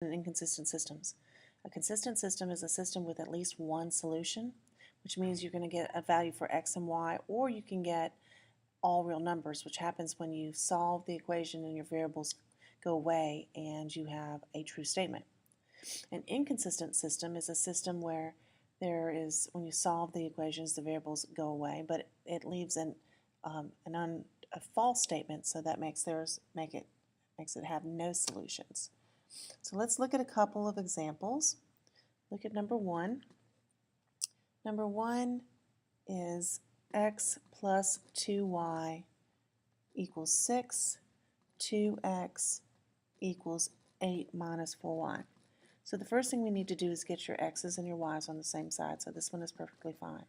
and inconsistent systems. A consistent system is a system with at least one solution, which means you're going to get a value for x and y, or you can get all real numbers, which happens when you solve the equation and your variables go away and you have a true statement. An inconsistent system is a system where when you solve the equations, the variables go away, but it leaves a false statement, so that makes it have no solutions. So let's look at a couple of examples. Look at number 1. Number 1 is x plus 2y equals 6, 2x equals 8 minus 4y. So the first thing we need to do is get your x's and your y's on the same side, so this one is perfectly fine.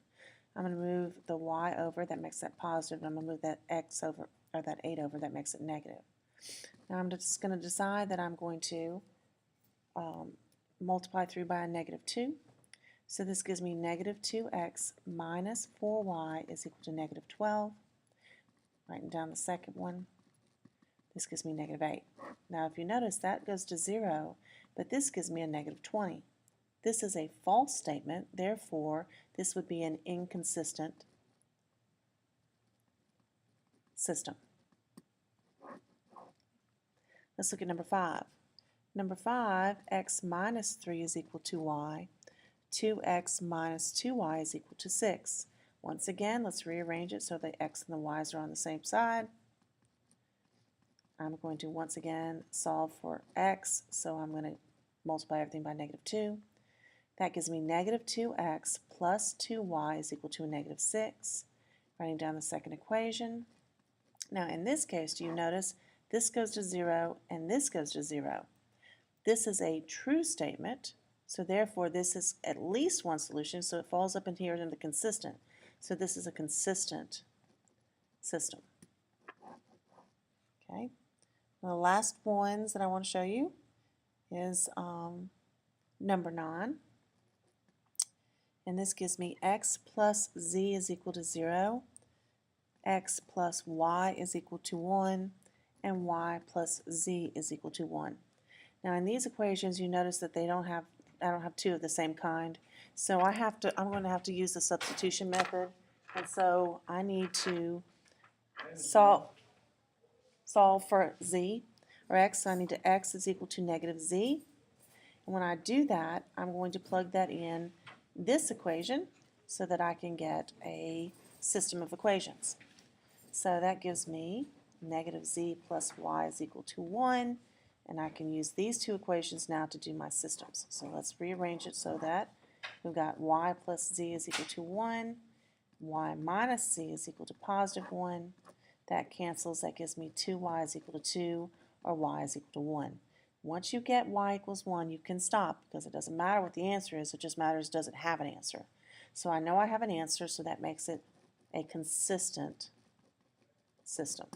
I'm going to move the y over, that makes that positive, and I'm going to move that x over, or that 8 over, that makes it negative. Now I'm just going to decide that I'm going to multiply through by a negative 2. So this gives me negative 2x minus 4y is equal to negative 12. Writing down the second one. This gives me negative 8. Now if you notice, that goes to 0, but this gives me a negative 20. This is a false statement, therefore this would be an inconsistent system. Let's look at number 5. Number 5, x minus 3 is equal to y. 2x minus 2y is equal to 6. Once again, let's rearrange it so the x and the y's are on the same side. I'm going to once again solve for x, so I'm going to multiply everything by negative 2. That gives me negative 2x plus 2y is equal to a negative 6. Writing down the second equation. Now in this case, do you notice this goes to 0 and this goes to 0? This is a true statement, so therefore this is at least one solution, so it falls up in here into the consistent. So this is a consistent system. Okay. The last ones that I want to show you is number 9. And this gives me x plus z is equal to 0, x plus y is equal to 1, and y plus z is equal to 1. Now in these equations you notice that I don't have two of the same kind. So I'm going to have to use the substitution method, and so I need to solve for z or x. So I need to x is equal to negative z. And when I do that, I'm going to plug that in this equation so that I can get a system of equations. So that gives me negative z plus y is equal to 1, and I can use these two equations now to do my systems. So let's rearrange it so that we've got y plus z is equal to 1, y minus z is equal to positive 1. That cancels, that gives me 2y is equal to 2, or y is equal to 1. Once you get y equals 1, you can stop, because it doesn't matter what the answer is, it just matters does it have an answer. So I know I have an answer, so that makes it a consistent system.